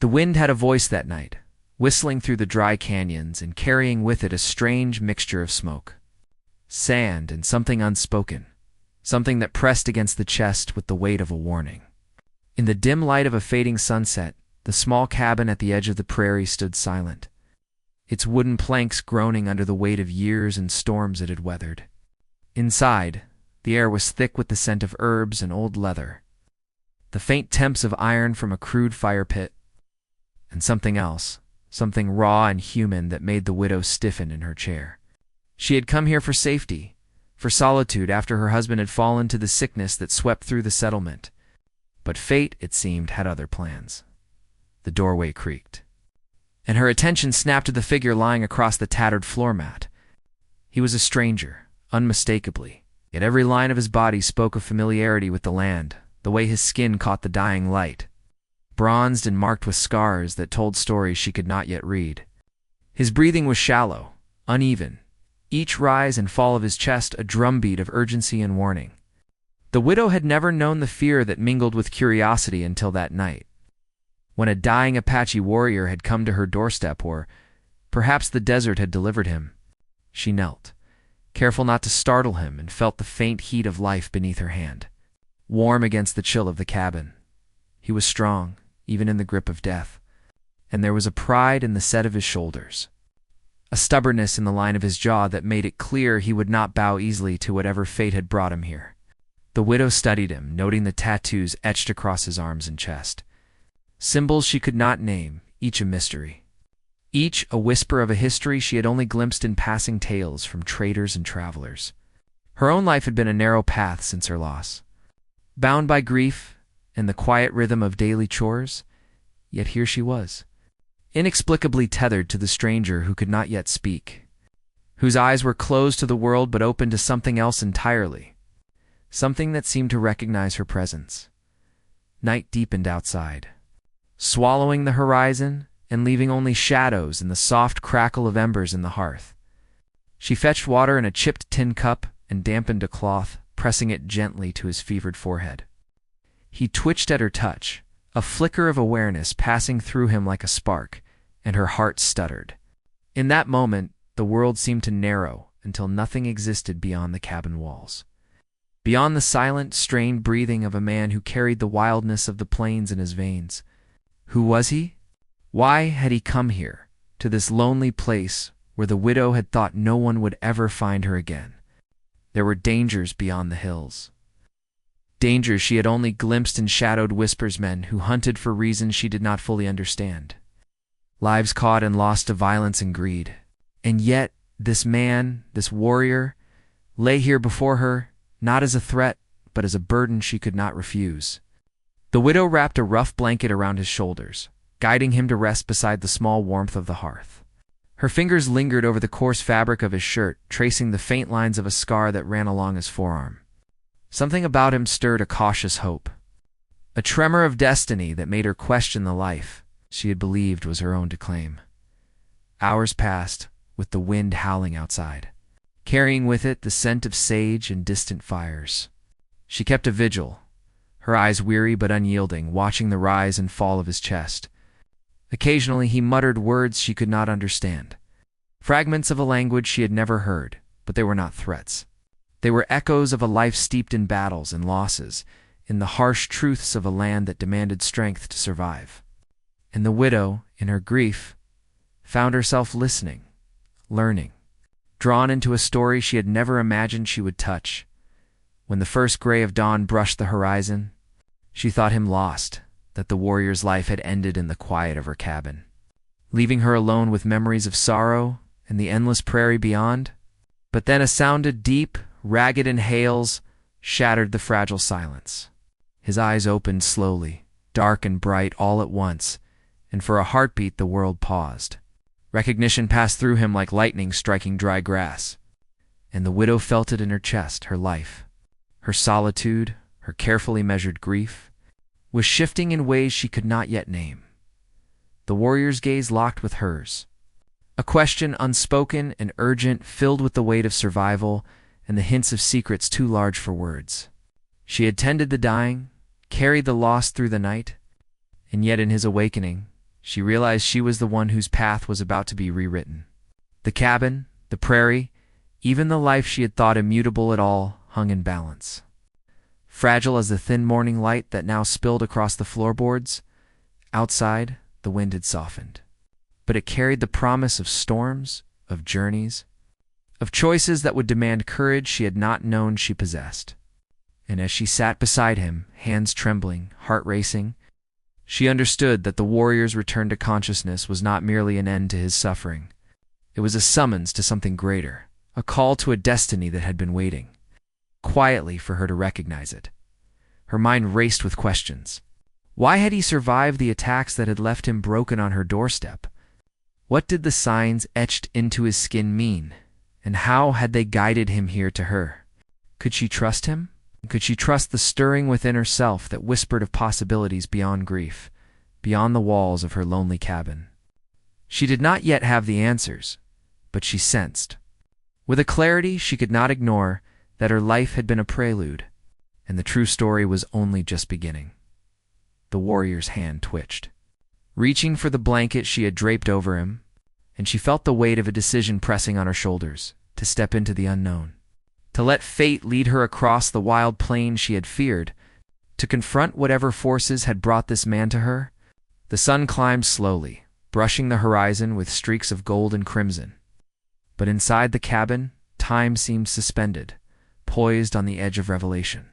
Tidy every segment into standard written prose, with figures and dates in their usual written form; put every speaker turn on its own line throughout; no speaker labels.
The wind had a voice that night, whistling through the dry canyons and carrying with it a strange mixture of smoke, sand, and something unspoken, something that pressed against the chest with the weight of a warning. In the dim light of a fading sunset, the small cabin at the edge of the prairie stood silent, its wooden planks groaning under the weight of years and storms it had weathered. Inside, the air was thick with the scent of herbs and old leather, the faint temps of iron from a crude fire pit, and something else, something raw and human that made the widow stiffen in her chair. She had come here for safety, for solitude after her husband had fallen to the sickness that swept through the settlement. But fate, it seemed, had other plans. The doorway creaked, and her attention snapped to the figure lying across the tattered floor mat. He was a stranger, unmistakably, yet every line of his body spoke of familiarity with the land, the way his skin caught the dying light, bronzed and marked with scars that told stories she could not yet read. His breathing was shallow, uneven, each rise and fall of his chest a drumbeat of urgency and warning. The widow had never known the fear that mingled with curiosity until that night, when a dying Apache warrior had come to her doorstep, or perhaps the desert had delivered him. She knelt, careful not to startle him, and felt the faint heat of life beneath her hand, warm against the chill of the cabin. He was strong, even in the grip of death, and there was a pride in the set of his shoulders, a stubbornness in the line of his jaw that made it clear he would not bow easily to whatever fate had brought him here. The widow studied him, noting the tattoos etched across his arms and chest, symbols she could not name, each a mystery, each a whisper of a history she had only glimpsed in passing tales from traders and travelers. Her own life had been a narrow path since her loss, bound by grief and the quiet rhythm of daily chores, yet here she was, inexplicably tethered to the stranger who could not yet speak, whose eyes were closed to the world but open to something else entirely, something that seemed to recognize her presence. Night deepened outside, swallowing the horizon and leaving only shadows and the soft crackle of embers in the hearth. She fetched water in a chipped tin cup and dampened a cloth, pressing it gently to his fevered forehead. He twitched at her touch, a flicker of awareness passing through him like a spark, and her heart stuttered. In that moment, the world seemed to narrow until nothing existed beyond the cabin walls, beyond the silent, strained breathing of a man who carried the wildness of the plains in his veins. Who was he? Why had he come here, to this lonely place where the widow had thought no one would ever find her again? There were dangers beyond the hills, dangers she had only glimpsed in shadowed whispers, men who hunted for reasons she did not fully understand, lives caught and lost to violence and greed. And yet, this man, this warrior, lay here before her, not as a threat, but as a burden she could not refuse. The widow wrapped a rough blanket around his shoulders, guiding him to rest beside the small warmth of the hearth. Her fingers lingered over the coarse fabric of his shirt, tracing the faint lines of a scar that ran along his forearm. Something about him stirred a cautious hope, a tremor of destiny that made her question the life she had believed was her own to claim. Hours passed, with the wind howling outside, carrying with it the scent of sage and distant fires. She kept a vigil, her eyes weary but unyielding, watching the rise and fall of his chest. Occasionally he muttered words she could not understand, fragments of a language she had never heard, but they were not threats. They were echoes of a life steeped in battles and losses, in the harsh truths of a land that demanded strength to survive. And the widow, in her grief, found herself listening, learning, drawn into a story she had never imagined she would touch. When the first gray of dawn brushed the horizon, she thought him lost, that the warrior's life had ended in the quiet of her cabin, leaving her alone with memories of sorrow and the endless prairie beyond. But then a sounded deep, ragged inhales shattered the fragile silence. His eyes opened slowly, dark and bright all at once, and for a heartbeat the world paused. Recognition passed through him like lightning striking dry grass, and the widow felt it in her chest. Her life, her solitude, her carefully measured grief, was shifting in ways she could not yet name. The warrior's gaze locked with hers, a question unspoken and urgent, filled with the weight of survival and the hints of secrets too large for words. She had tended the dying, carried the lost through the night, and yet in his awakening, She realized she was the one whose path was about to be rewritten. The cabin, the prairie, even the life she had thought immutable at all, hung in balance. Fragile as the thin morning light that now spilled across the floorboards, outside, the wind had softened. But it carried the promise of storms, of journeys, of choices that would demand courage she had not known she possessed. And as she sat beside him, hands trembling, heart racing, she understood that the warrior's return to consciousness was not merely an end to his suffering. It was a summons to something greater, a call to a destiny that had been waiting, quietly for her to recognize it. Her mind raced with questions. Why had he survived the attacks that had left him broken on her doorstep? What did the signs etched into his skin mean? And how had they guided him here to her? Could she trust him? Could she trust the stirring within herself that whispered of possibilities beyond grief, beyond the walls of her lonely cabin? She did not yet have the answers, but she sensed, with a clarity she could not ignore, that her life had been a prelude, and the true story was only just beginning. The warrior's hand twitched, reaching for the blanket she had draped over him, and she felt the weight of a decision pressing on her shoulders, to step into the unknown, to let fate lead her across the wild plain she had feared, to confront whatever forces had brought this man to her. The sun climbed slowly, brushing the horizon with streaks of gold and crimson. But inside the cabin, time seemed suspended, poised on the edge of revelation.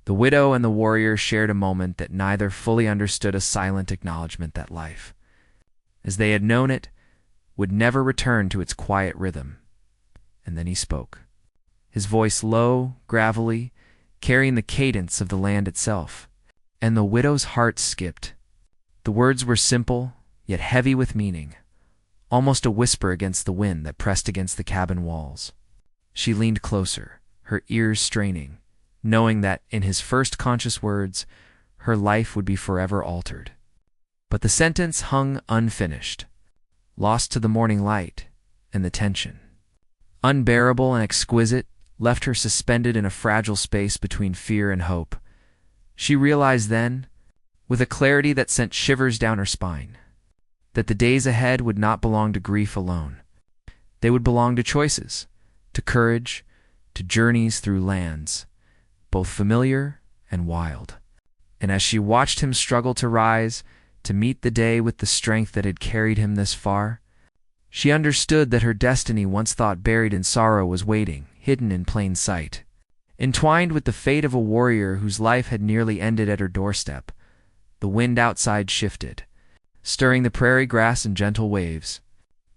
The widow and the warrior shared a moment that neither fully understood, a silent acknowledgement that life, as they had known it, would never return to its quiet rhythm. And then he spoke, his voice low, gravelly, carrying the cadence of the land itself. And the widow's heart skipped. The words were simple, yet heavy with meaning, almost a whisper against the wind that pressed against the cabin walls. She leaned closer, her ears straining, knowing that in his first conscious words, her life would be forever altered. But the sentence hung unfinished, lost to the morning light and the tension. Unbearable and exquisite, left her suspended in a fragile space between fear and hope. She realized then, with a clarity that sent shivers down her spine, that the days ahead would not belong to grief alone. They would belong to choices, to courage, to journeys through lands, both familiar and wild. And as she watched him struggle to rise, to meet the day with the strength that had carried him this far, she understood that her destiny, once thought buried in sorrow, was waiting, hidden in plain sight. Entwined with the fate of a warrior whose life had nearly ended at her doorstep, the wind outside shifted, stirring the prairie grass in gentle waves,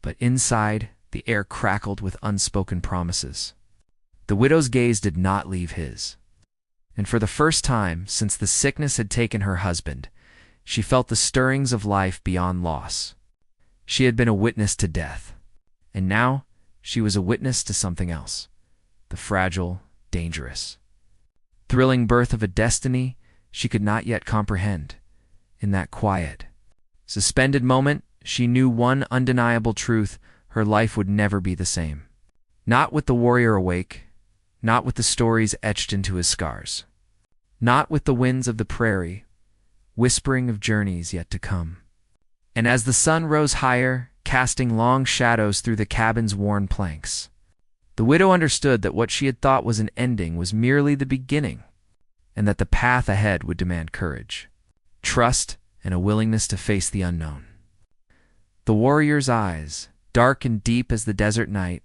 but inside, the air crackled with unspoken promises. The widow's gaze did not leave his, and for the first time since the sickness had taken her husband, she felt the stirrings of life beyond loss. She had been a witness to death, and now she was a witness to something else, the fragile, dangerous, thrilling birth of a destiny she could not yet comprehend. In that quiet, suspended moment, she knew one undeniable truth: her life would never be the same. Not with the warrior awake, not with the stories etched into his scars, not with the winds of the prairie, whispering of journeys yet to come. And as the sun rose higher, casting long shadows through the cabin's worn planks, the widow understood that what she had thought was an ending was merely the beginning, and that the path ahead would demand courage, trust, and a willingness to face the unknown. The warrior's eyes, dark and deep as the desert night,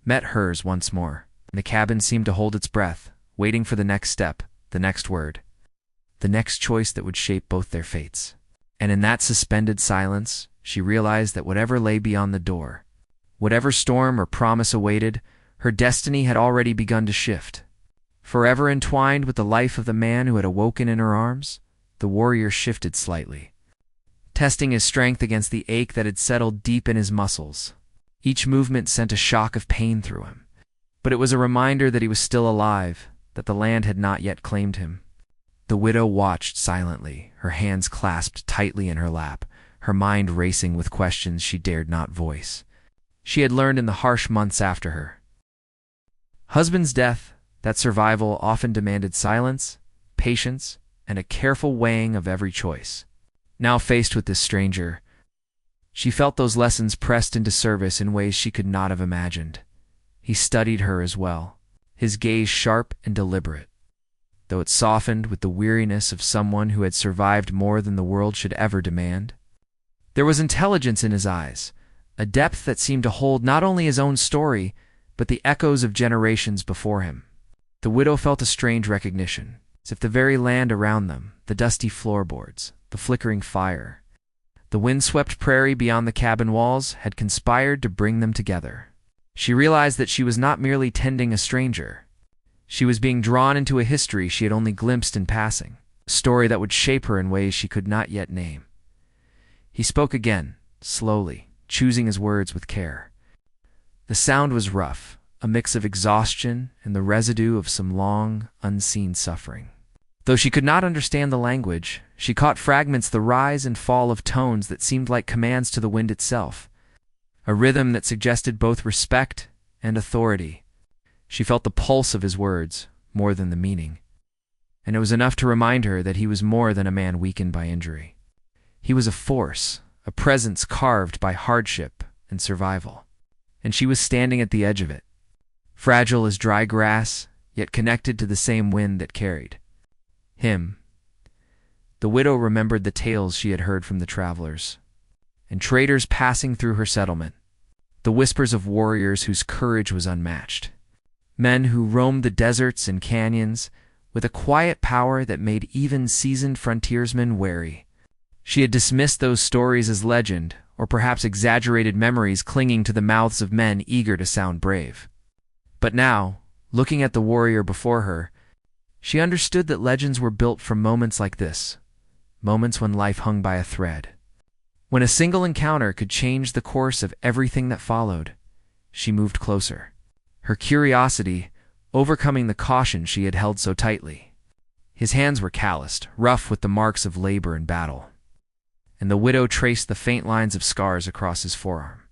met hers once more, and the cabin seemed to hold its breath, waiting for the next step, the next word, the next choice that would shape both their fates. And in that suspended silence, she realized that whatever lay beyond the door, whatever storm or promise awaited, her destiny had already begun to shift. Forever entwined with the life of the man who had awoken in her arms, the warrior shifted slightly, testing his strength against the ache that had settled deep in his muscles. Each movement sent a shock of pain through him, but it was a reminder that he was still alive, that the land had not yet claimed him. The widow watched silently, her hands clasped tightly in her lap, her mind racing with questions she dared not voice. She had learned in the harsh months after her husband's death that survival often demanded silence, patience, and a careful weighing of every choice. Now faced with this stranger, She felt those lessons pressed into service in ways she could not have imagined. He studied her as well, his gaze sharp and deliberate, though it softened with the weariness of someone who had survived more than the world should ever demand. There was intelligence in his eyes, a depth that seemed to hold not only his own story, but the echoes of generations before him. The widow felt a strange recognition, as if the very land around them, the dusty floorboards, the flickering fire, the windswept prairie beyond the cabin walls, had conspired to bring them together. She realized that she was not merely tending a stranger. She was being drawn into a history she had only glimpsed in passing, a story that would shape her in ways she could not yet name. He spoke again, slowly, choosing his words with care. The sound was rough, a mix of exhaustion and the residue of some long, unseen suffering. Though she could not understand the language, she caught fragments, the rise and fall of tones that seemed like commands to the wind itself, a rhythm that suggested both respect and authority. She felt the pulse of his words, more than the meaning, and it was enough to remind her that he was more than a man weakened by injury. He was a force, a presence carved by hardship and survival, and she was standing at the edge of it, fragile as dry grass, yet connected to the same wind that carried him. The widow remembered the tales she had heard from the travelers and traders passing through her settlement, the whispers of warriors whose courage was unmatched, men who roamed the deserts and canyons with a quiet power that made even seasoned frontiersmen wary. She had dismissed those stories as legend, or perhaps exaggerated memories clinging to the mouths of men eager to sound brave. But now, looking at the warrior before her, she understood that legends were built from moments like this, moments when life hung by a thread, when a single encounter could change the course of everything that followed. She moved closer, her curiosity overcoming the caution she had held so tightly. His hands were calloused, rough with the marks of labor and battle, and the widow traced the faint lines of scars across his forearm.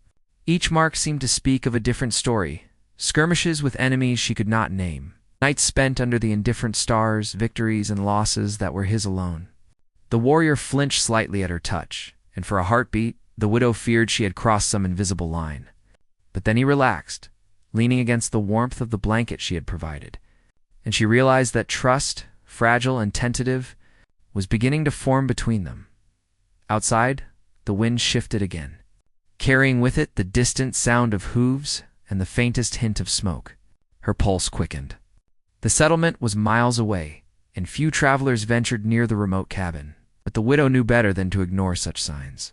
Each mark seemed to speak of a different story, skirmishes with enemies she could not name, nights spent under the indifferent stars, victories and losses that were his alone. The warrior flinched slightly at her touch, and for a heartbeat, the widow feared she had crossed some invisible line. But then he relaxed, leaning against the warmth of the blanket she had provided, and she realized that trust, fragile and tentative, was beginning to form between them. Outside, the wind shifted again, carrying with it the distant sound of hooves and the faintest hint of smoke. Her pulse quickened. The settlement was miles away, and few travelers ventured near the remote cabin, but the widow knew better than to ignore such signs.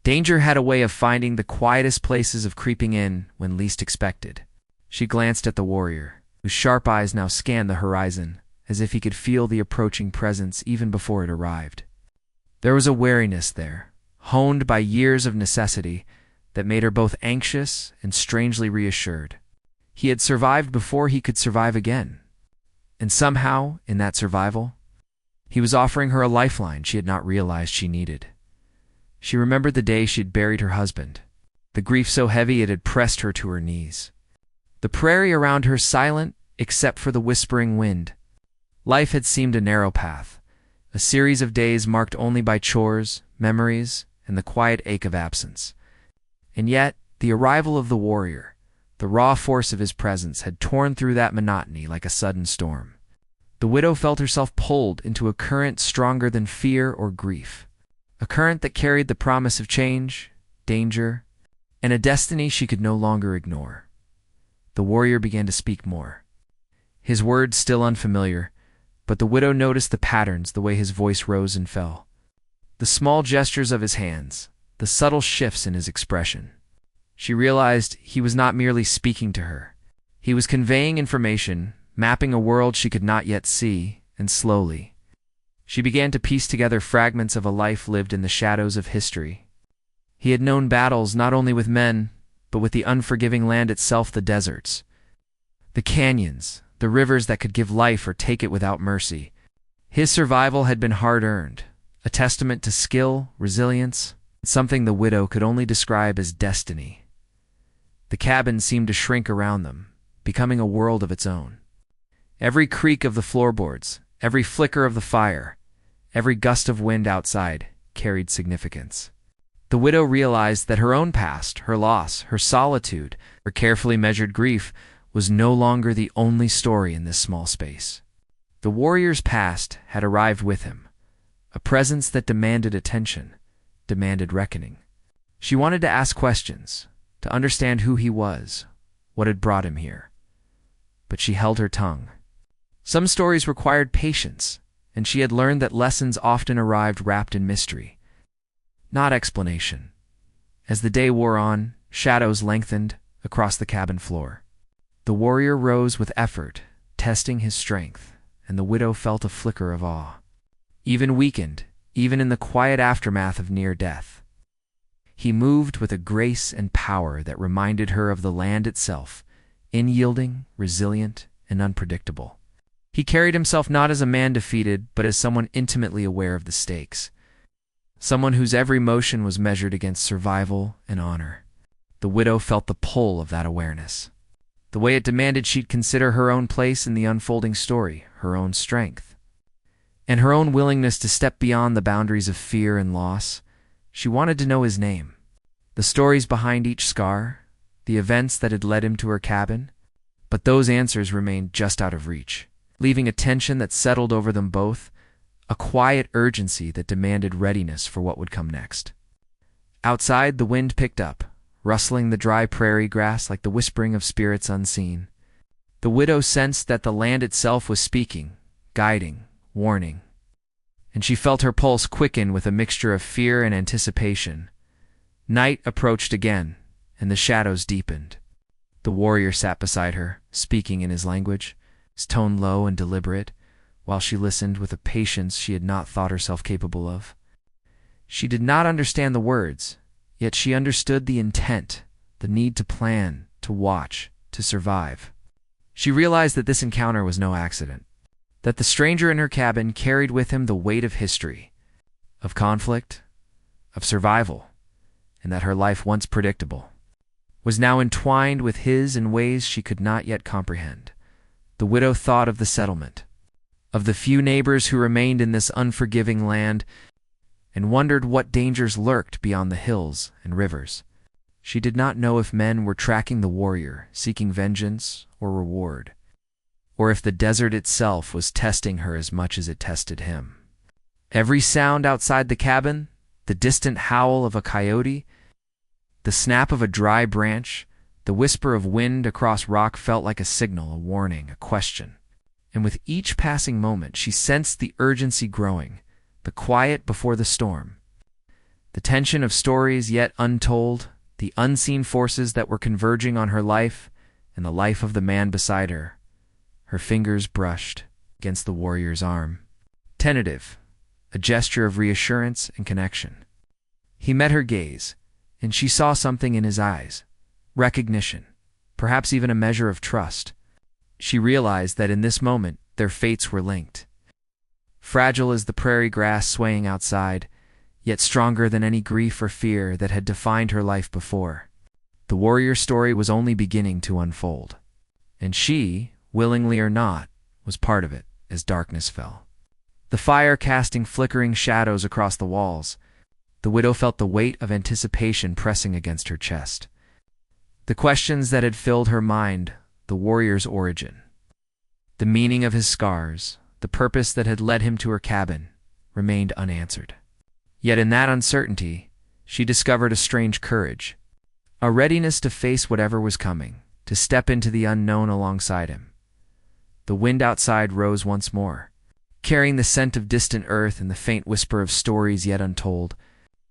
Danger had a way of finding the quietest places, of creeping in when least expected. She glanced at the warrior, whose sharp eyes now scanned the horizon, as if he could feel the approaching presence even before it arrived. There was a wariness there, honed by years of necessity, that made her both anxious and strangely reassured. He had survived before he could survive again, and somehow, in that survival, he was offering her a lifeline she had not realized she needed. She remembered the day she had buried her husband, the grief so heavy it had pressed her to her knees. The prairie around her silent, except for the whispering wind. Life had seemed a narrow path, a series of days marked only by chores, memories, and the quiet ache of absence. And yet, the arrival of the warrior, the raw force of his presence, had torn through that monotony like a sudden storm. The widow felt herself pulled into a current stronger than fear or grief, a current that carried the promise of change, danger, and a destiny she could no longer ignore. The warrior began to speak more, his words still unfamiliar, but the widow noticed the patterns, the way his voice rose and fell, the small gestures of his hands, the subtle shifts in his expression. She realized he was not merely speaking to her. He was conveying information, mapping a world she could not yet see, and slowly, she began to piece together fragments of a life lived in the shadows of history. He had known battles not only with men, but with the unforgiving land itself, the deserts, the canyons, the rivers that could give life or take it without mercy. His survival had been hard-earned, a testament to skill, resilience, something the widow could only describe as destiny. The cabin seemed to shrink around them, becoming a world of its own. Every creak of the floorboards, every flicker of the fire, every gust of wind outside carried significance. The widow realized that her own past, her loss, her solitude, her carefully measured grief was no longer the only story in this small space. The warrior's past had arrived with him, a presence that demanded attention, demanded reckoning. She wanted to ask questions, to understand who he was, what had brought him here. But she held her tongue. Some stories required patience, and she had learned that lessons often arrived wrapped in mystery, not explanation. As the day wore on, shadows lengthened across the cabin floor. The warrior rose with effort, testing his strength, and the widow felt a flicker of awe. Even weakened, even in the quiet aftermath of near death, he moved with a grace and power that reminded her of the land itself, unyielding, resilient, and unpredictable. He carried himself not as a man defeated, but as someone intimately aware of the stakes, someone whose every motion was measured against survival and honor. The widow felt the pull of that awareness, the way it demanded she'd consider her own place in the unfolding story, her own strength, and her own willingness to step beyond the boundaries of fear and loss. She wanted to know his name, the stories behind each scar, the events that had led him to her cabin, but those answers remained just out of reach, leaving a tension that settled over them both, a quiet urgency that demanded readiness for what would come next. Outside, the wind picked up, rustling the dry prairie grass like the whispering of spirits unseen. The widow sensed that the land itself was speaking, guiding, warning, and she felt her pulse quicken with a mixture of fear and anticipation. Night approached again, and the shadows deepened. The warrior sat beside her, speaking in his language, his tone low and deliberate, while she listened with a patience she had not thought herself capable of. She did not understand the words, yet she understood the intent, the need to plan, to watch, to survive. She realized that this encounter was no accident, that the stranger in her cabin carried with him the weight of history, of conflict, of survival, and that her life, once predictable, was now entwined with his in ways she could not yet comprehend. The widow thought of the settlement, of the few neighbors who remained in this unforgiving land, and wondered what dangers lurked beyond the hills and rivers. She did not know if men were tracking the warrior, seeking vengeance or reward, or if the desert itself was testing her as much as it tested him. Every sound outside the cabin, the distant howl of a coyote, the snap of a dry branch, the whisper of wind across rock felt like a signal, a warning, a question. And with each passing moment, she sensed the urgency growing, the quiet before the storm, the tension of stories yet untold, the unseen forces that were converging on her life and the life of the man beside her. Her fingers brushed against the warrior's arm, tentative, a gesture of reassurance and connection. He met her gaze, and she saw something in his eyes, recognition, perhaps even a measure of trust. She realized that in this moment their fates were linked. Fragile as the prairie grass swaying outside, yet stronger than any grief or fear that had defined her life before. The warrior's story was only beginning to unfold, and she, willingly or not, was part of it as darkness fell. The fire casting flickering shadows across the walls, the widow felt the weight of anticipation pressing against her chest. The questions that had filled her mind, the warrior's origin, the meaning of his scars, the purpose that had led him to her cabin, remained unanswered. Yet in that uncertainty, she discovered a strange courage, a readiness to face whatever was coming, to step into the unknown alongside him. The wind outside rose once more, carrying the scent of distant earth and the faint whisper of stories yet untold.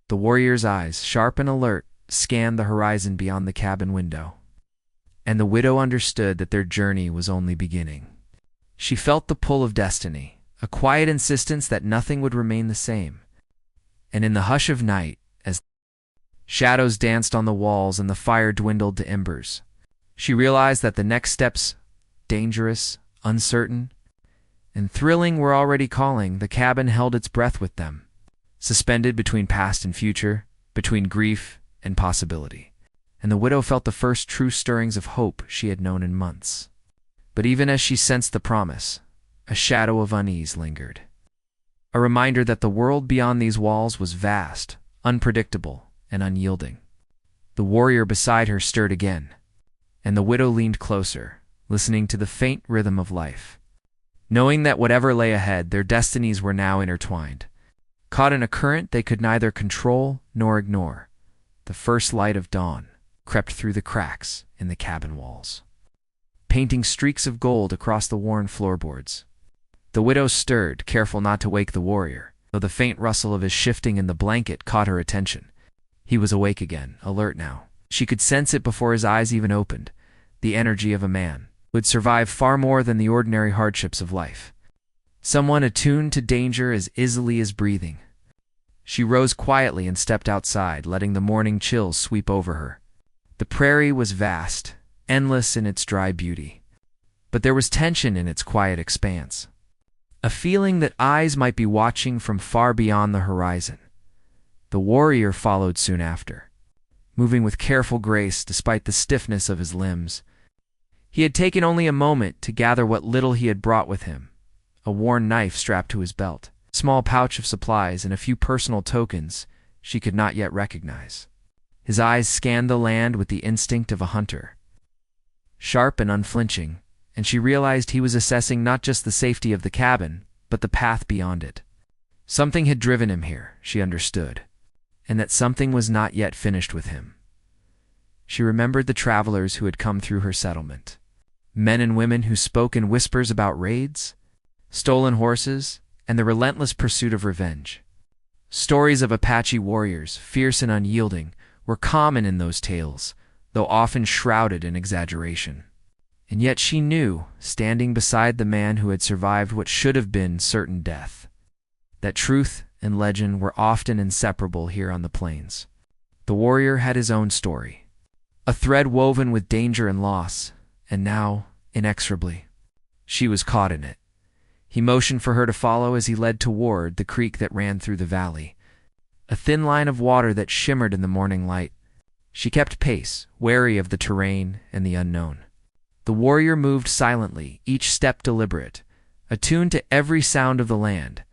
The warrior's eyes, sharp and alert, scanned the horizon beyond the cabin window, and the widow understood that their journey was only beginning. She felt the pull of destiny, a quiet insistence that nothing would remain the same. And in the hush of night, as shadows danced on the walls and the fire dwindled to embers, she realized that the next steps, dangerous, uncertain, and thrilling, were already calling. The cabin held its breath with them, suspended between past and future, between grief and possibility. And the widow felt the first true stirrings of hope she had known in months. But even as she sensed the promise, a shadow of unease lingered. A reminder that the world beyond these walls was vast, unpredictable, and unyielding. The warrior beside her stirred again, and the widow leaned closer, listening to the faint rhythm of life. Knowing that whatever lay ahead, their destinies were now intertwined. Caught in a current they could neither control nor ignore, the first light of dawn crept through the cracks in the cabin walls, painting streaks of gold across the worn floorboards. The widow stirred, careful not to wake the warrior, though the faint rustle of his shifting in the blanket caught her attention. He was awake again, alert now. She could sense it before his eyes even opened, the energy of a man who would survive far more than the ordinary hardships of life. Someone attuned to danger as easily as breathing. She rose quietly and stepped outside, letting the morning chills sweep over her. The prairie was vast, endless in its dry beauty, but there was tension in its quiet expanse, a feeling that eyes might be watching from far beyond the horizon. The warrior followed soon after, moving with careful grace despite the stiffness of his limbs. He had taken only a moment to gather what little he had brought with him: a worn knife strapped to his belt, a small pouch of supplies, and a few personal tokens she could not yet recognize. His eyes scanned the land with the instinct of a hunter, sharp and unflinching, and she realized he was assessing not just the safety of the cabin, but the path beyond it. Something had driven him here, she understood, and that something was not yet finished with him. She remembered the travelers who had come through her settlement, men and women who spoke in whispers about raids, stolen horses, and the relentless pursuit of revenge. Stories of Apache warriors, fierce and unyielding, were common in those tales, though often shrouded in exaggeration. And yet she knew, standing beside the man who had survived what should have been certain death, that truth and legend were often inseparable here on the plains. The warrior had his own story, a thread woven with danger and loss, and now, inexorably, she was caught in it. He motioned for her to follow as he led toward the creek that ran through the valley, a thin line of water that shimmered in the morning light. She kept pace, wary of the terrain and the unknown. The warrior moved silently, each step deliberate, attuned to every sound of the land.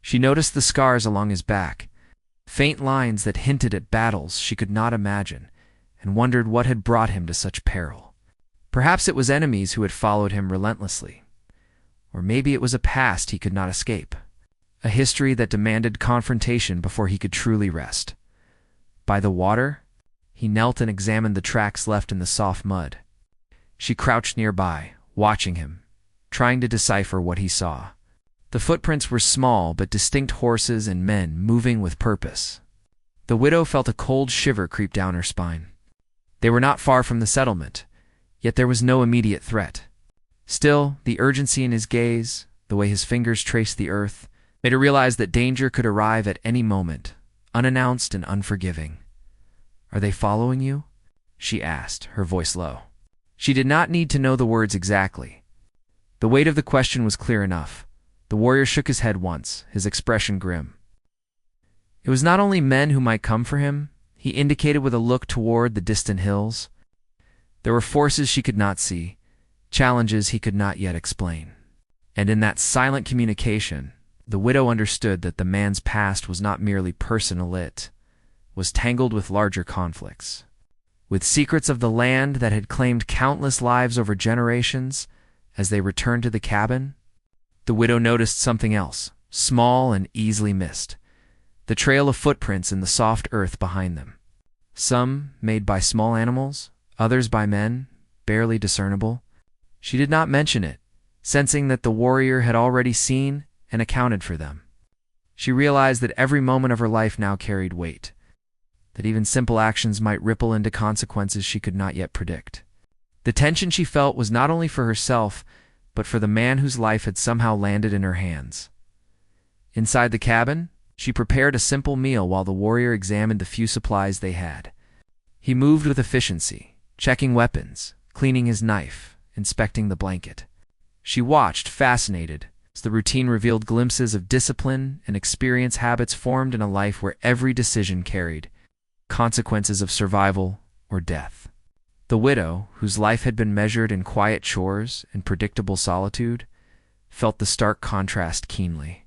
She noticed the scars along his back, faint lines that hinted at battles she could not imagine, and wondered what had brought him to such peril. Perhaps it was enemies who had followed him relentlessly, or maybe it was a past he could not escape, a history that demanded confrontation before he could truly rest. By the water, he knelt and examined the tracks left in the soft mud. She crouched nearby, watching him, trying to decipher what he saw. The footprints were small but distinct: horses and men moving with purpose. The widow felt a cold shiver creep down her spine. They were not far from the settlement, yet there was no immediate threat. Still, the urgency in his gaze, the way his fingers traced the earth, made her realize that danger could arrive at any moment, unannounced and unforgiving. "Are they following you?" she asked, her voice low. She did not need to know the words exactly. The weight of the question was clear enough. The warrior shook his head once, his expression grim. It was not only men who might come for him, he indicated with a look toward the distant hills. There were forces she could not see, challenges he could not yet explain. And in that silent communication, the widow understood that the man's past was not merely personal, it was tangled with larger conflicts, with secrets of the land that had claimed countless lives over generations. As they returned to the cabin, the widow noticed something else, small and easily missed: the trail of footprints in the soft earth behind them. Some made by small animals, others by men, barely discernible. She did not mention it, sensing that the warrior had already seen and accounted for them. She realized that every moment of her life now carried weight, that even simple actions might ripple into consequences she could not yet predict. The tension she felt was not only for herself, but for the man whose life had somehow landed in her hands. Inside the cabin, she prepared a simple meal while the warrior examined the few supplies they had. He moved with efficiency, checking weapons, cleaning his knife, inspecting the blanket. She watched, fascinated, as the routine revealed glimpses of discipline and experience, habits formed in a life where every decision carried consequences of survival or death. The widow, whose life had been measured in quiet chores and predictable solitude, felt the stark contrast keenly.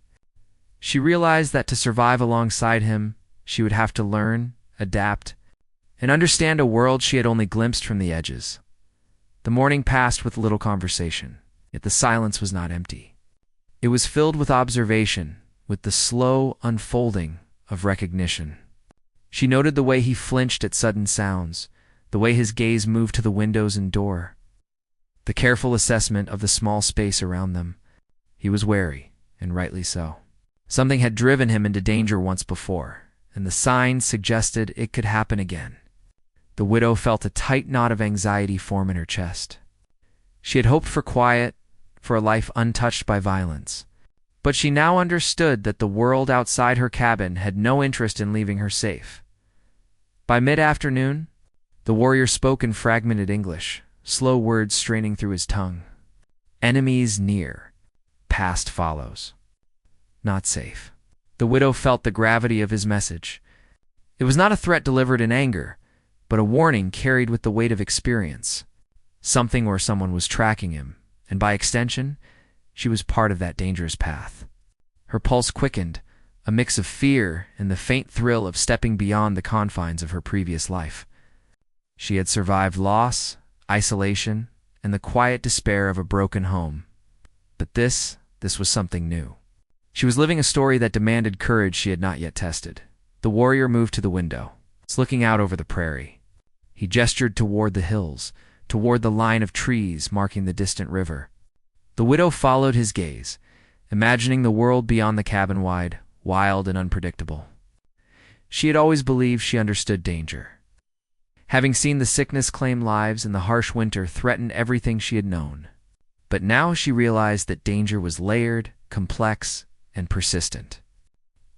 She realized that to survive alongside him, she would have to learn, adapt, and understand a world she had only glimpsed from the edges. The morning passed with little conversation, yet the silence was not empty. It was filled with observation, with the slow unfolding of recognition. She noted the way he flinched at sudden sounds, the way his gaze moved to the windows and door, the careful assessment of the small space around them. He was wary, and rightly so. Something had driven him into danger once before, and the signs suggested it could happen again. The widow felt a tight knot of anxiety form in her chest. She had hoped for quiet, for a life untouched by violence, but she now understood that the world outside her cabin had no interest in leaving her safe. By mid-afternoon, the warrior spoke in fragmented English, slow words straining through his tongue. Enemies near. Past follows. Not safe. The widow felt the gravity of his message. It was not a threat delivered in anger, but a warning carried with the weight of experience. Something or someone was tracking him, and by extension, she was part of that dangerous path. Her pulse quickened, a mix of fear and the faint thrill of stepping beyond the confines of her previous life. She had survived loss, isolation, and the quiet despair of a broken home. But this was something new. She was living a story that demanded courage she had not yet tested. The warrior moved to the window, looking out over the prairie. He gestured toward the hills, toward the line of trees marking the distant river. The widow followed his gaze, imagining the world beyond the cabin wide, wild and unpredictable. She had always believed she understood danger. Having seen the sickness claim lives and the harsh winter threaten everything she had known. But now she realized that danger was layered, complex, and persistent.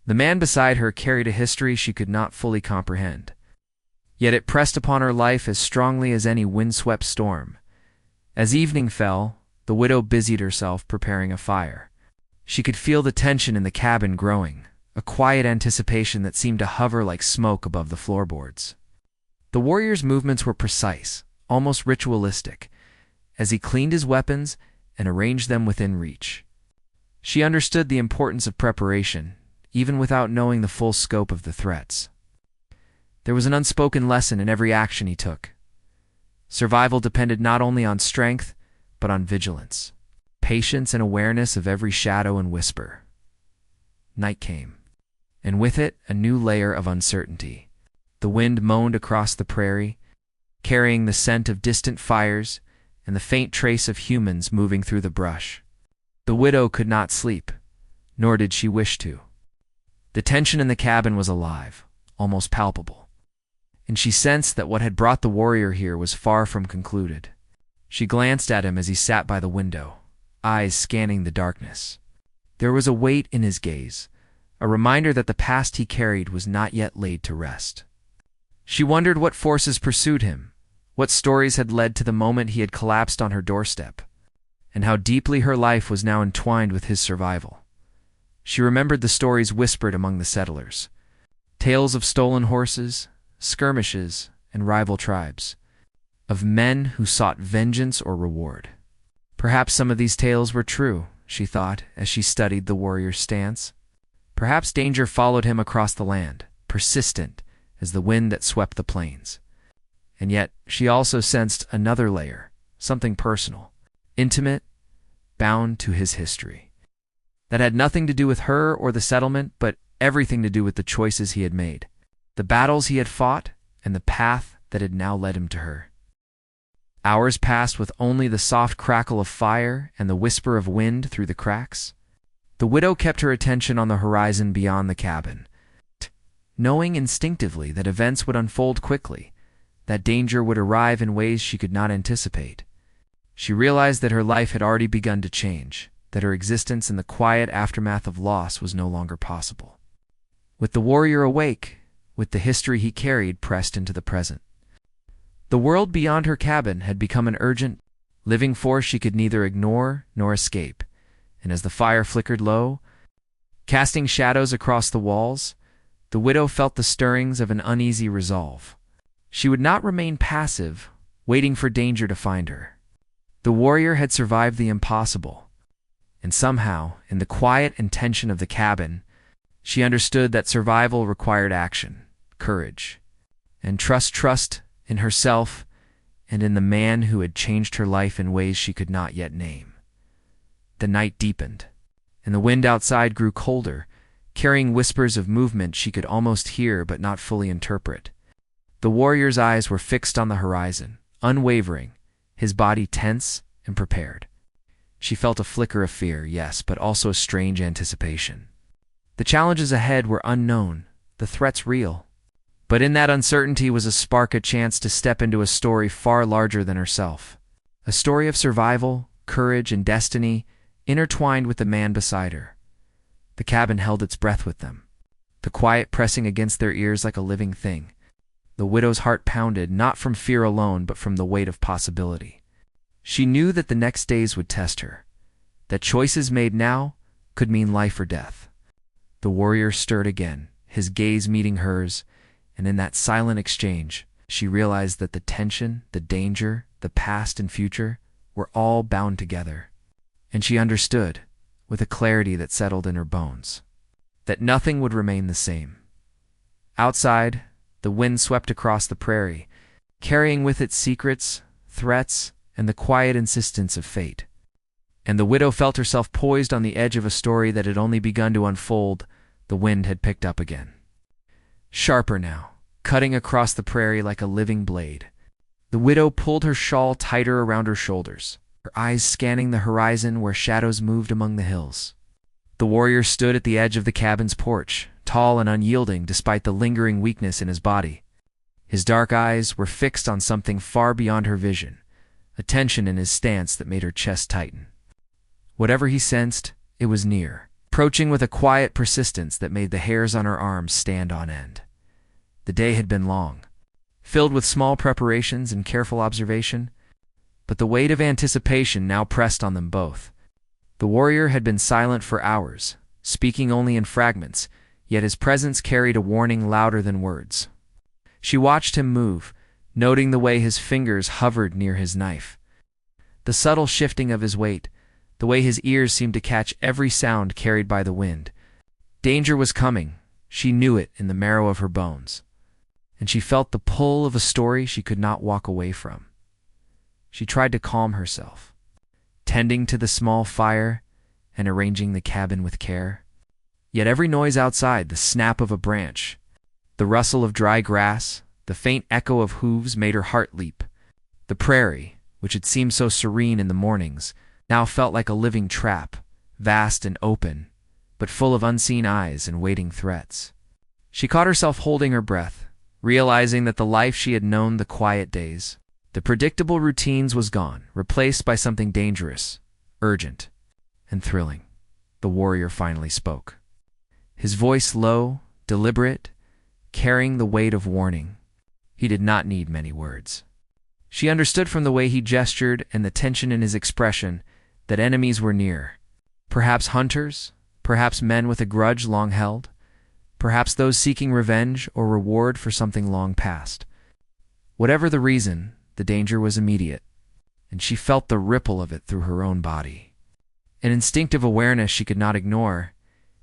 The man beside her carried a history she could not fully comprehend. Yet it pressed upon her life as strongly as any windswept storm. As evening fell, the widow busied herself preparing a fire. She could feel the tension in the cabin growing, a quiet anticipation that seemed to hover like smoke above the floorboards. The warrior's movements were precise, almost ritualistic, as he cleaned his weapons and arranged them within reach. She understood the importance of preparation, even without knowing the full scope of the threats. There was an unspoken lesson in every action he took. Survival depended not only on strength, but on vigilance, patience, and awareness of every shadow and whisper. Night came, and with it a new layer of uncertainty. The wind moaned across the prairie, carrying the scent of distant fires and the faint trace of humans moving through the brush. The widow could not sleep, nor did she wish to. The tension in the cabin was alive, almost palpable, and she sensed that what had brought the warrior here was far from concluded. She glanced at him as he sat by the window, eyes scanning the darkness. There was a weight in his gaze, a reminder that the past he carried was not yet laid to rest. She wondered what forces pursued him, what stories had led to the moment he had collapsed on her doorstep, and how deeply her life was now entwined with his survival. She remembered the stories whispered among the settlers, tales of stolen horses, skirmishes, and rival tribes, of men who sought vengeance or reward. Perhaps some of these tales were true, she thought, as she studied the warrior's stance. Perhaps danger followed him across the land, persistent as the wind that swept the plains. And yet she also sensed another layer, something personal, intimate, bound to his history. That had nothing to do with her or the settlement, but everything to do with the choices he had made, the battles he had fought, and the path that had now led him to her. Hours passed with only the soft crackle of fire and the whisper of wind through the cracks. The widow kept her attention on the horizon beyond the cabin, knowing instinctively that events would unfold quickly, that danger would arrive in ways she could not anticipate. She realized that her life had already begun to change, that her existence in the quiet aftermath of loss was no longer possible. With the warrior awake, with the history he carried pressed into the present, the world beyond her cabin had become an urgent, living force she could neither ignore nor escape, and as the fire flickered low, casting shadows across the walls, the widow felt the stirrings of an uneasy resolve. She would not remain passive, waiting for danger to find her. The warrior had survived the impossible, and somehow, in the quiet and tension of the cabin, she understood that survival required action, courage, and trust in herself and in the man who had changed her life in ways she could not yet name. The night deepened, and the wind outside grew colder, carrying whispers of movement she could almost hear but not fully interpret. The warrior's eyes were fixed on the horizon, unwavering, his body tense and prepared. She felt a flicker of fear, yes, but also a strange anticipation. The challenges ahead were unknown, the threats real. But in that uncertainty was a chance to step into a story far larger than herself. A story of survival, courage, and destiny intertwined with the man beside her. The cabin held its breath with them, the quiet pressing against their ears like a living thing. The widow's heart pounded, not from fear alone, but from the weight of possibility. She knew that the next days would test her, that choices made now could mean life or death. The warrior stirred again, his gaze meeting hers, and in that silent exchange, she realized that the tension, the danger, the past and future were all bound together. And she understood, with a clarity that settled in her bones, that nothing would remain the same. Outside, the wind swept across the prairie, carrying with it secrets, threats, and the quiet insistence of fate. And the widow felt herself poised on the edge of a story that had only begun to unfold. The wind had picked up again. Sharper now, cutting across the prairie like a living blade. The widow pulled her shawl tighter around her shoulders, her eyes scanning the horizon where shadows moved among the hills. The warrior stood at the edge of the cabin's porch, tall and unyielding despite the lingering weakness in his body. His dark eyes were fixed on something far beyond her vision, a tension in his stance that made her chest tighten. Whatever he sensed, it was near, approaching with a quiet persistence that made the hairs on her arms stand on end. The day had been long, filled with small preparations and careful observation, but the weight of anticipation now pressed on them both. The warrior had been silent for hours, speaking only in fragments, yet his presence carried a warning louder than words. She watched him move, noting the way his fingers hovered near his knife, the subtle shifting of his weight, the way his ears seemed to catch every sound carried by the wind. Danger was coming. She knew it in the marrow of her bones, and she felt the pull of a story she could not walk away from. She tried to calm herself, tending to the small fire and arranging the cabin with care. Yet every noise outside, the snap of a branch, the rustle of dry grass, the faint echo of hooves made her heart leap. The prairie, which had seemed so serene in the mornings, now felt like a living trap, vast and open, but full of unseen eyes and waiting threats. She caught herself holding her breath, realizing that the life she had known, the quiet days, the predictable routines, was gone, replaced by something dangerous, urgent, and thrilling. The warrior finally spoke, his voice low, deliberate, carrying the weight of warning. He did not need many words. She understood from the way he gestured and the tension in his expression that enemies were near. Perhaps hunters, perhaps men with a grudge long held, perhaps those seeking revenge or reward for something long past. Whatever the reason, the danger was immediate, and she felt the ripple of it through her own body. An instinctive awareness she could not ignore,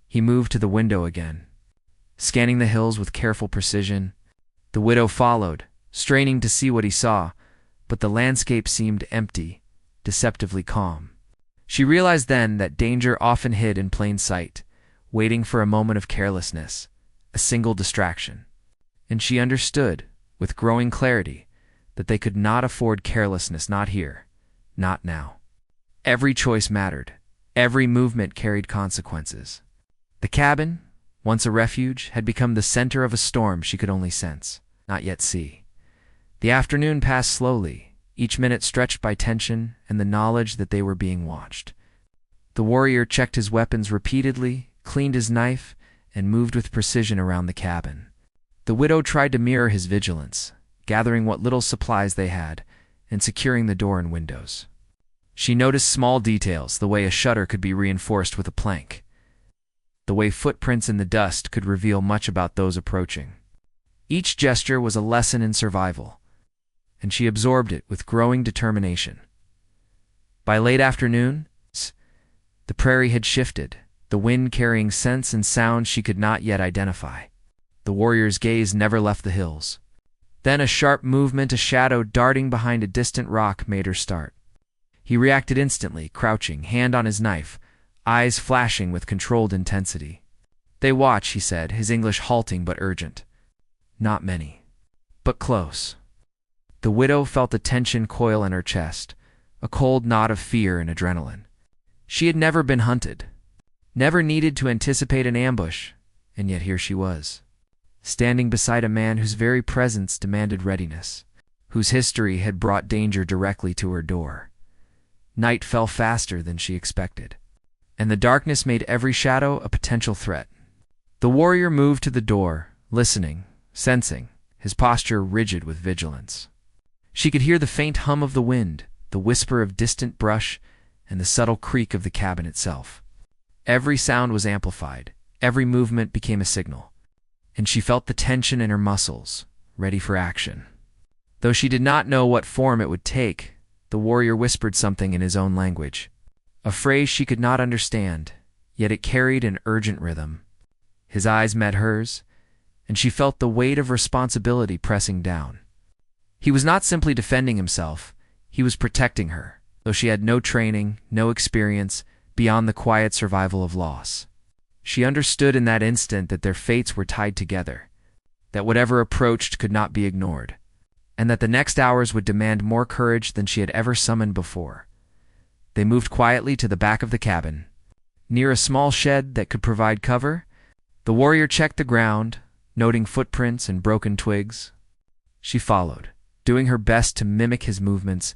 he moved to the window again, scanning the hills with careful precision. The widow followed, straining to see what he saw, but the landscape seemed empty, deceptively calm. She realized then that danger often hid in plain sight, waiting for a moment of carelessness, a single distraction. And she understood, with growing clarity, that they could not afford carelessness, not here, not now. Every choice mattered. Every movement carried consequences. The cabin, once a refuge, had become the center of a storm she could only sense, not yet see. The afternoon passed slowly, each minute stretched by tension and the knowledge that they were being watched. The warrior checked his weapons repeatedly, cleaned his knife, and moved with precision around the cabin. The widow tried to mirror his vigilance, gathering what little supplies they had and securing the door and windows. She noticed small details, the way a shutter could be reinforced with a plank, the way footprints in the dust could reveal much about those approaching. Each gesture was a lesson in survival, and she absorbed it with growing determination. By late afternoon, the prairie had shifted, the wind carrying scents and sounds she could not yet identify. The warrior's gaze never left the hills. Then a sharp movement, a shadow darting behind a distant rock, made her start. He reacted instantly, crouching, hand on his knife, eyes flashing with controlled intensity. "They watch," he said, his English halting but urgent. "Not many, but close." The widow felt the tension coil in her chest, a cold knot of fear and adrenaline. She had never been hunted, never needed to anticipate an ambush, and yet here she was, standing beside a man whose very presence demanded readiness, whose history had brought danger directly to her door. Night fell faster than she expected, and the darkness made every shadow a potential threat. The warrior moved to the door, listening, sensing, his posture rigid with vigilance. She could hear the faint hum of the wind, the whisper of distant brush, and the subtle creak of the cabin itself. Every sound was amplified, every movement became a signal, and she felt the tension in her muscles, ready for action. Though she did not know what form it would take, the warrior whispered something in his own language, a phrase she could not understand, yet it carried an urgent rhythm. His eyes met hers, and she felt the weight of responsibility pressing down. He was not simply defending himself, he was protecting her, though she had no training, no experience, beyond the quiet survival of loss. She understood in that instant that their fates were tied together, that whatever approached could not be ignored, and that the next hours would demand more courage than she had ever summoned before. They moved quietly to the back of the cabin. Near a small shed that could provide cover, the warrior checked the ground, noting footprints and broken twigs. She followed, doing her best to mimic his movements,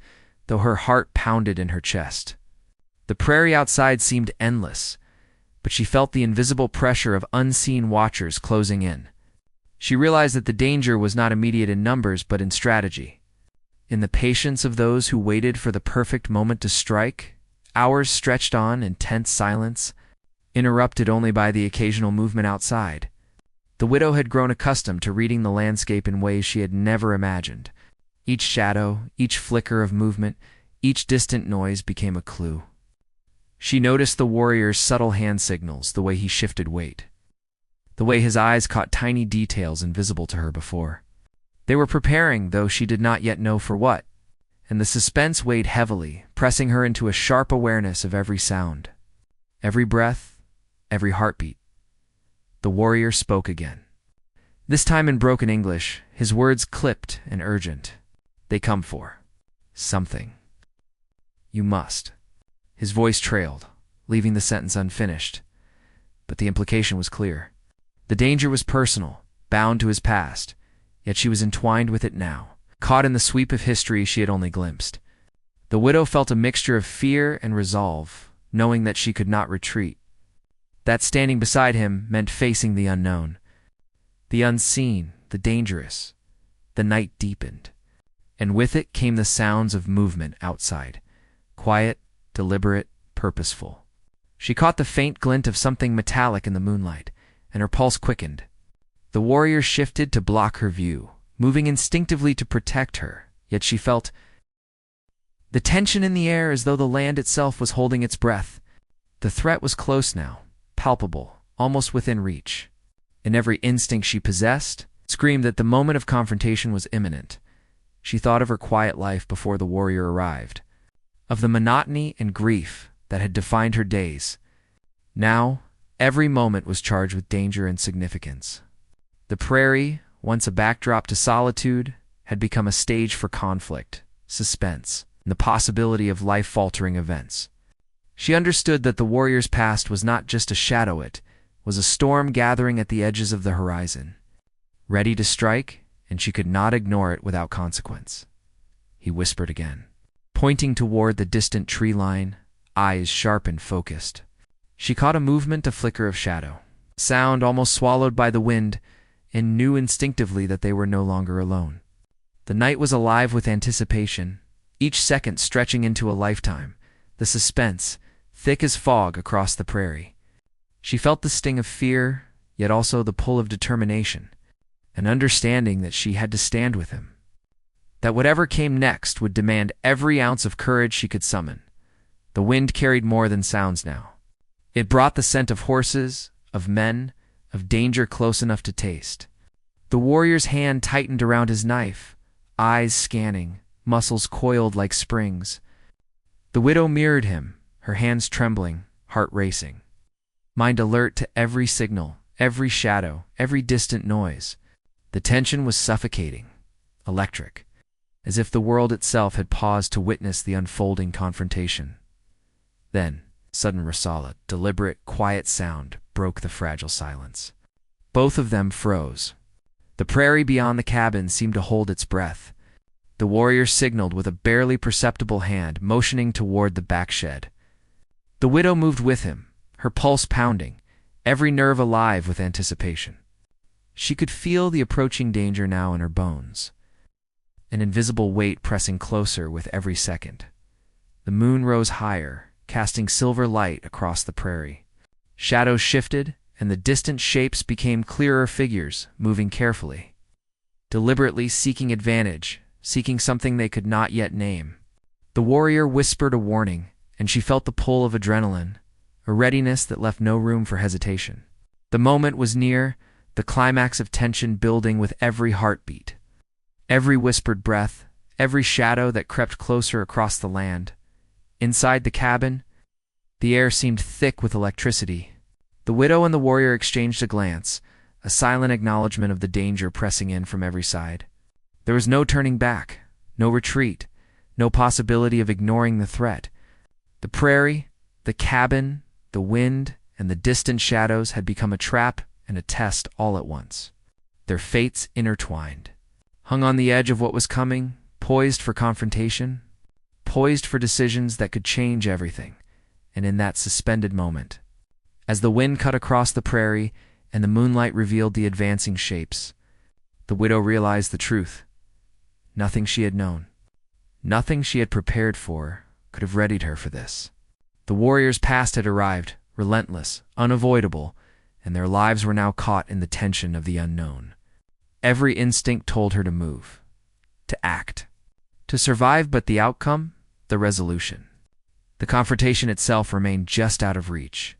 though her heart pounded in her chest. The prairie outside seemed endless, but she felt the invisible pressure of unseen watchers closing in. She realized that the danger was not immediate in numbers but in strategy, in the patience of those who waited for the perfect moment to strike. Hours stretched on in tense silence, interrupted only by the occasional movement outside. The widow had grown accustomed to reading the landscape in ways she had never imagined. Each shadow, each flicker of movement, each distant noise became a clue. She noticed the warrior's subtle hand signals, the way he shifted weight, the way his eyes caught tiny details invisible to her before. They were preparing, though she did not yet know for what, and the suspense weighed heavily, pressing her into a sharp awareness of every sound, every breath, every heartbeat. The warrior spoke again. This time in broken English, his words clipped and urgent. "They come for something. You must." His voice trailed, leaving the sentence unfinished, but the implication was clear. The danger was personal, bound to his past, yet she was entwined with it now, caught in the sweep of history she had only glimpsed. The widow felt a mixture of fear and resolve, knowing that she could not retreat, that standing beside him meant facing the unknown, the unseen, the dangerous. The night deepened, and with it came the sounds of movement outside, quiet, deliberate, purposeful. She caught the faint glint of something metallic in the moonlight, and her pulse quickened. The warrior shifted to block her view, moving instinctively to protect her, yet she felt the tension in the air as though the land itself was holding its breath. The threat was close now, palpable, almost within reach, and every instinct she possessed screamed that the moment of confrontation was imminent. She thought of her quiet life before the warrior arrived, of the monotony and grief that had defined her days. Now, every moment was charged with danger and significance. The prairie, once a backdrop to solitude, had become a stage for conflict, suspense, and the possibility of life-altering events. She understood that the warrior's past was not just a shadow, it was a storm gathering at the edges of the horizon, ready to strike, and she could not ignore it without consequence. He whispered again, pointing toward the distant tree line, eyes sharp and focused. She caught a movement, a flicker of shadow, sound almost swallowed by the wind, and knew instinctively that they were no longer alone. The night was alive with anticipation, each second stretching into a lifetime, the suspense, thick as fog across the prairie. She felt the sting of fear, yet also the pull of determination, an understanding that she had to stand with him, that whatever came next would demand every ounce of courage she could summon. The wind carried more than sounds now. It brought the scent of horses, of men, of danger close enough to taste. The warrior's hand tightened around his knife, eyes scanning, muscles coiled like springs. The widow mirrored him, her hands trembling, heart racing. Mind alert to every signal, every shadow, every distant noise. The tension was suffocating, electric, as if the world itself had paused to witness the unfolding confrontation. Then, sudden Rasala, deliberate, quiet sound broke the fragile silence. Both of them froze. The prairie beyond the cabin seemed to hold its breath. The warrior signaled with a barely perceptible hand, motioning toward the back shed. The widow moved with him, her pulse pounding, every nerve alive with anticipation. She could feel the approaching danger now in her bones, an invisible weight pressing closer with every second. The moon rose higher, casting silver light across the prairie. Shadows shifted, and the distant shapes became clearer figures, moving carefully, deliberately seeking advantage, seeking something they could not yet name. The warrior whispered a warning, and she felt the pull of adrenaline, a readiness that left no room for hesitation. The moment was near, the climax of tension building with every heartbeat. Every whispered breath, every shadow that crept closer across the land. Inside the cabin, the air seemed thick with electricity. The widow and the warrior exchanged a glance, a silent acknowledgement of the danger pressing in from every side. There was no turning back, no retreat, no possibility of ignoring the threat. The prairie, the cabin, the wind, and the distant shadows had become a trap and a test all at once. Their fates intertwined. Hung on the edge of what was coming, poised for confrontation, poised for decisions that could change everything. And in that suspended moment, as the wind cut across the prairie and the moonlight revealed the advancing shapes, the widow realized the truth. Nothing she had known, nothing she had prepared for, could have readied her for this. The warrior's past had arrived, relentless, unavoidable, and their lives were now caught in the tension of the unknown. Every instinct told her to move, to act, to survive, but the outcome, the resolution. The confrontation itself remained just out of reach.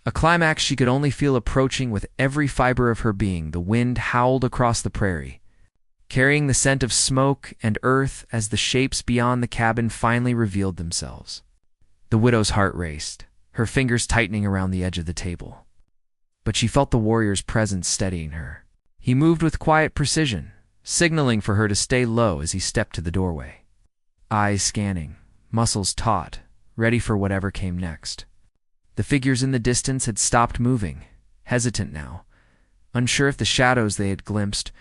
A climax she could only feel approaching with every fiber of her being. The wind howled across the prairie, carrying the scent of smoke and earth as the shapes beyond the cabin finally revealed themselves. The widow's heart raced, her fingers tightening around the edge of the table. But she felt the warrior's presence steadying her. He moved with quiet precision, signaling for her to stay low as he stepped to the doorway. Eyes scanning, muscles taut, ready for whatever came next. The figures in the distance had stopped moving, hesitant now, unsure if the shadows they had glimpsed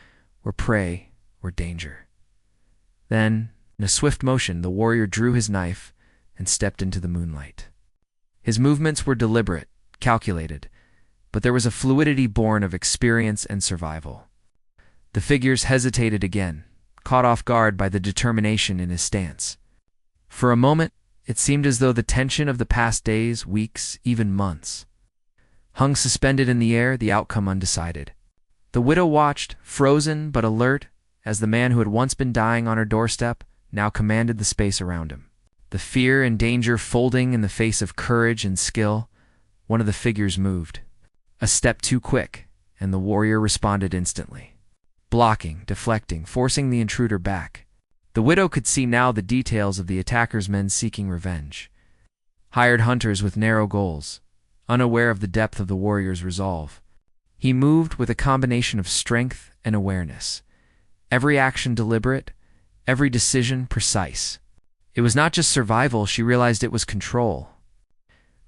were prey or danger. Then, in a swift motion, the warrior drew his knife and stepped into the moonlight. His movements were deliberate, calculated, but there was a fluidity born of experience and survival. The figures hesitated again, caught off guard by the determination in his stance. For a moment, it seemed as though the tension of the past days, weeks, even months, hung suspended in the air, the outcome undecided. The widow watched, frozen but alert, as the man who had once been dying on her doorstep now commanded the space around him. The fear and danger folding in the face of courage and skill. One of the figures moved. A step too quick, and the warrior responded instantly, blocking, deflecting, forcing the intruder back. The widow could see now the details of the attacker's men seeking revenge. Hired hunters with narrow goals, unaware of the depth of the warrior's resolve. He moved with a combination of strength and awareness. Every action deliberate, every decision precise. It was not just survival, she realized it was control.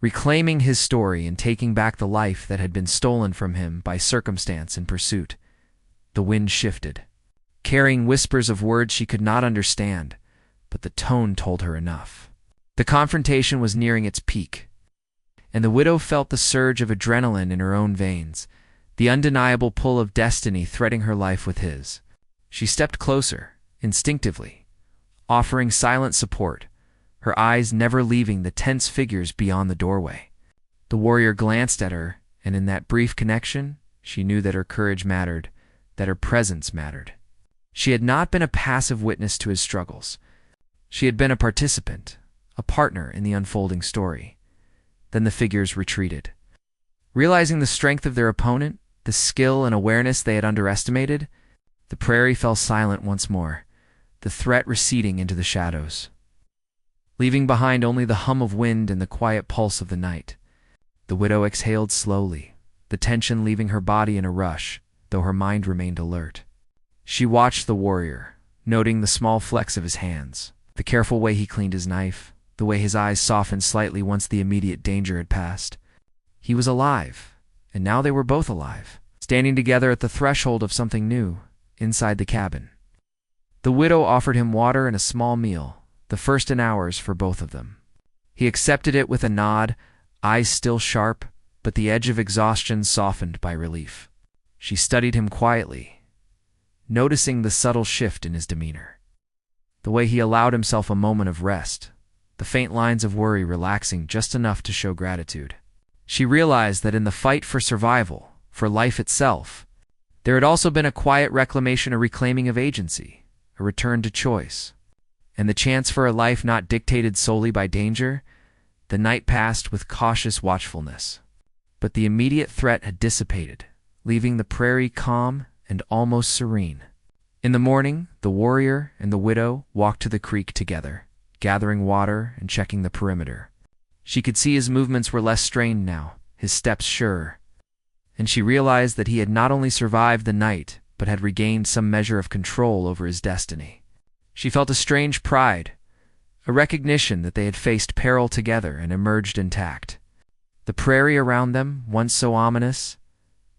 Reclaiming his story and taking back the life that had been stolen from him by circumstance and pursuit. The wind shifted, carrying whispers of words she could not understand, but the tone told her enough. The confrontation was nearing its peak, and the widow felt the surge of adrenaline in her own veins, the undeniable pull of destiny threading her life with his. She stepped closer, instinctively, offering silent support, her eyes never leaving the tense figures beyond the doorway. The warrior glanced at her, and in that brief connection, she knew that her courage mattered, that her presence mattered. She had not been a passive witness to his struggles. She had been a participant, a partner in the unfolding story. Then the figures retreated. Realizing the strength of their opponent, the skill and awareness they had underestimated, the prairie fell silent once more, the threat receding into the shadows, leaving behind only the hum of wind and the quiet pulse of the night. The widow exhaled slowly, the tension leaving her body in a rush, though her mind remained alert. She watched the warrior, noting the small flecks of his hands, the careful way he cleaned his knife, the way his eyes softened slightly once the immediate danger had passed. He was alive, and now they were both alive, standing together at the threshold of something new, inside the cabin. The widow offered him water and a small meal, the first in hours for both of them. He accepted it with a nod, eyes still sharp, but the edge of exhaustion softened by relief. She studied him quietly, noticing the subtle shift in his demeanor, the way he allowed himself a moment of rest, the faint lines of worry relaxing just enough to show gratitude. She realized that in the fight for survival, for life itself, there had also been a quiet reclamation, a reclaiming of agency, a return to choice, and the chance for a life not dictated solely by danger. The night passed with cautious watchfulness, but the immediate threat had dissipated, leaving the prairie calm and almost serene. In the morning, the warrior and the widow walked to the creek together, gathering water and checking the perimeter. She could see his movements were less strained now, his steps surer, and she realized that he had not only survived the night, but had regained some measure of control over his destiny. She felt a strange pride, a recognition that they had faced peril together and emerged intact. The prairie around them, once so ominous,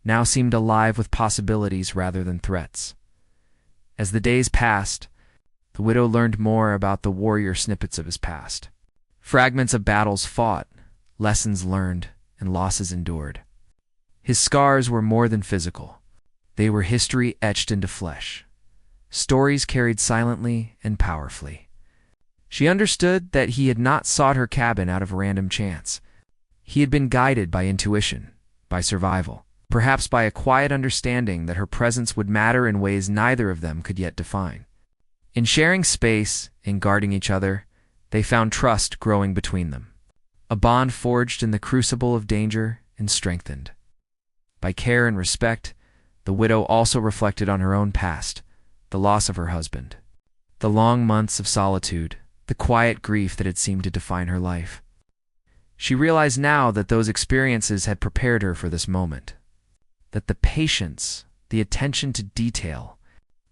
now seemed alive with possibilities rather than threats. As the days passed, the widow learned more about the warrior, snippets of his past, fragments of battles fought, lessons learned, and losses endured. His scars were more than physical. They were history etched into flesh, stories carried silently and powerfully. She understood that he had not sought her cabin out of random chance. He had been guided by intuition, by survival, perhaps by a quiet understanding that her presence would matter in ways neither of them could yet define. In sharing space, in guarding each other, they found trust growing between them, a bond forged in the crucible of danger and strengthened. By care and respect, the widow also reflected on her own past, the loss of her husband, the long months of solitude, the quiet grief that had seemed to define her life. She realized now that those experiences had prepared her for this moment, that the patience, the attention to detail,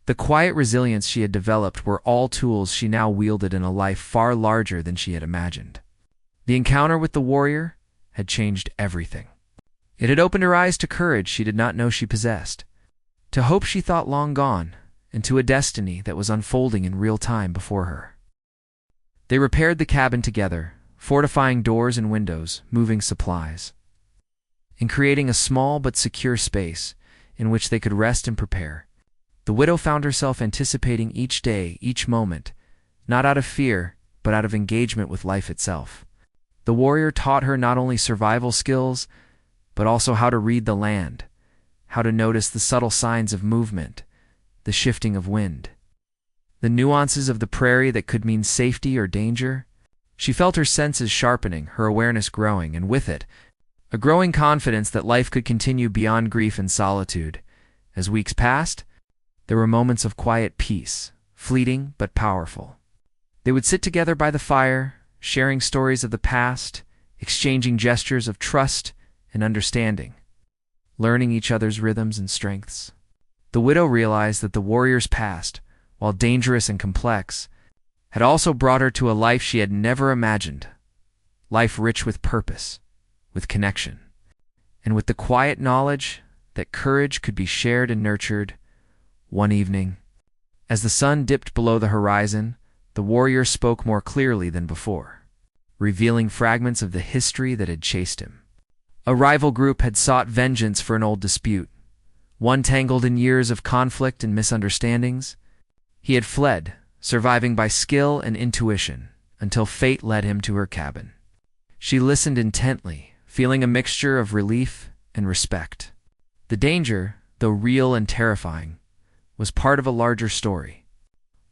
the quiet resilience she had developed were all tools she now wielded in a life far larger than she had imagined. The encounter with the warrior had changed everything. It had opened her eyes to courage she did not know she possessed, to hope she thought long gone, and to a destiny that was unfolding in real time before her. They repaired the cabin together, fortifying doors and windows, moving supplies, and creating a small but secure space in which they could rest and prepare. The widow found herself anticipating each day, each moment, not out of fear, but out of engagement with life itself. The warrior taught her not only survival skills, but also how to read the land, how to notice the subtle signs of movement, the shifting of wind, the nuances of the prairie that could mean safety or danger. She felt her senses sharpening, her awareness growing, and with it, a growing confidence that life could continue beyond grief and solitude. As weeks passed, there were moments of quiet peace, fleeting but powerful. They would sit together by the fire, sharing stories of the past, exchanging gestures of trust and understanding, learning each other's rhythms and strengths. The widow realized that the warrior's past, while dangerous and complex, had also brought her to a life she had never imagined, life rich with purpose, with connection, and with the quiet knowledge that courage could be shared and nurtured. One evening, as the sun dipped below the horizon, the warrior spoke more clearly than before, revealing fragments of the history that had chased him. A rival group had sought vengeance for an old dispute, one tangled in years of conflict and misunderstandings. He had fled, surviving by skill and intuition, until fate led him to her cabin. She listened intently, feeling a mixture of relief and respect. The danger, though real and terrifying, was part of a larger story,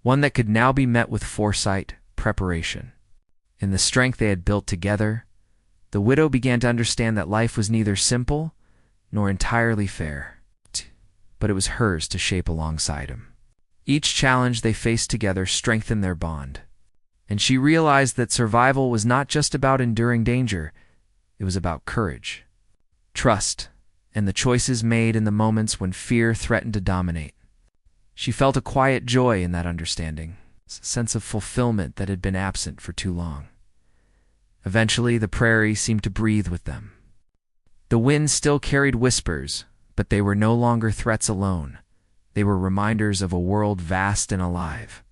one that could now be met with foresight, preparation. In the strength they had built together, the widow began to understand that life was neither simple nor entirely fair, but it was hers to shape alongside him. Each challenge they faced together strengthened their bond, and she realized that survival was not just about enduring danger, it was about courage, trust, and the choices made in the moments when fear threatened to dominate. She felt a quiet joy in that understanding, a sense of fulfillment that had been absent for too long. Eventually, the prairie seemed to breathe with them. The wind still carried whispers, but they were no longer threats alone. They were reminders of a world vast and alive,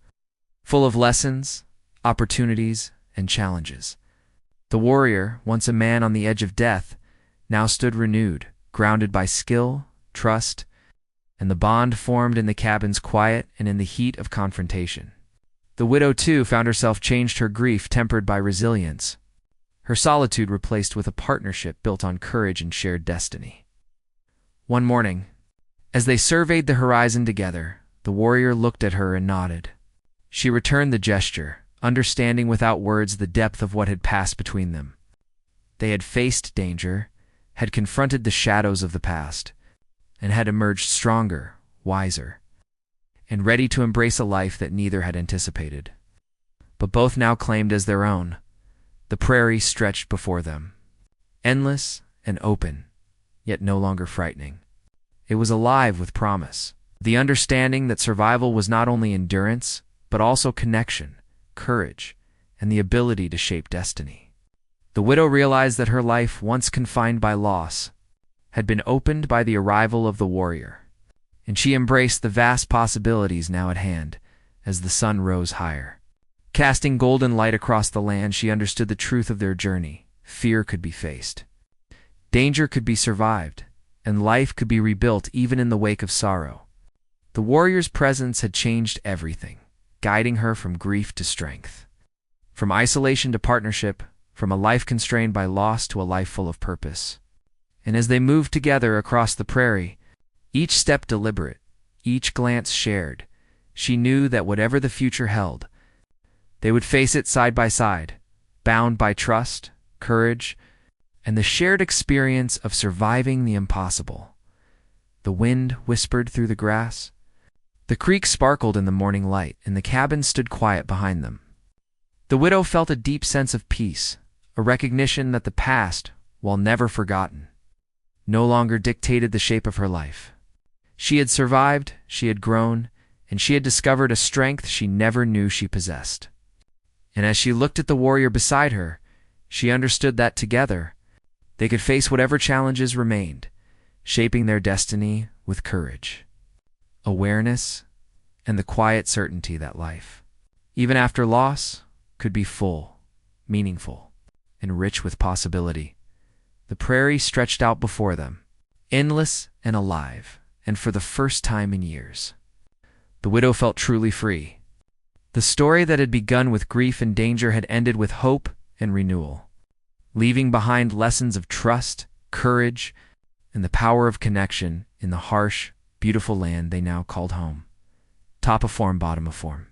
full of lessons, opportunities, and challenges. The warrior, once a man on the edge of death, now stood renewed, grounded by skill, trust, and the bond formed in the cabin's quiet and in the heat of confrontation. The widow, too, found herself changed, her grief tempered by resilience, her solitude replaced with a partnership built on courage and shared destiny. One morning, as they surveyed the horizon together, the warrior looked at her and nodded. She returned the gesture, understanding without words the depth of what had passed between them. They had faced danger, had confronted the shadows of the past, and had emerged stronger, wiser, and ready to embrace a life that neither had anticipated, but both now claimed as their own. The prairie stretched before them, endless and open, yet no longer frightening. It was alive with promise, the understanding that survival was not only endurance, but also connection, courage, and the ability to shape destiny. The widow realized that her life, once confined by loss, had been opened by the arrival of the warrior, and she embraced the vast possibilities now at hand as the sun rose higher. Casting golden light across the land, she understood the truth of their journey. Fear could be faced, danger could be survived, and life could be rebuilt even in the wake of sorrow. The warrior's presence had changed everything, guiding her from grief to strength, from isolation to partnership, from a life constrained by loss to a life full of purpose. And as they moved together across the prairie, each step deliberate, each glance shared, she knew that whatever the future held, they would face it side by side, bound by trust, courage, and the shared experience of surviving the impossible. The wind whispered through the grass. The creek sparkled in the morning light, and the cabin stood quiet behind them. The widow felt a deep sense of peace, a recognition that the past, while never forgotten, no longer dictated the shape of her life. She had survived, she had grown, and she had discovered a strength she never knew she possessed. And as she looked at the warrior beside her, she understood that together, they could face whatever challenges remained, shaping their destiny with courage, awareness, and the quiet certainty that life, even after loss, could be full, meaningful, and rich with possibility. The prairie stretched out before them, endless and alive, and for the first time in years, the widow felt truly free. The story that had begun with grief and danger had ended with hope and renewal, leaving behind lessons of trust, courage, and the power of connection in the harsh, beautiful land they now called home. Top of form, bottom of form.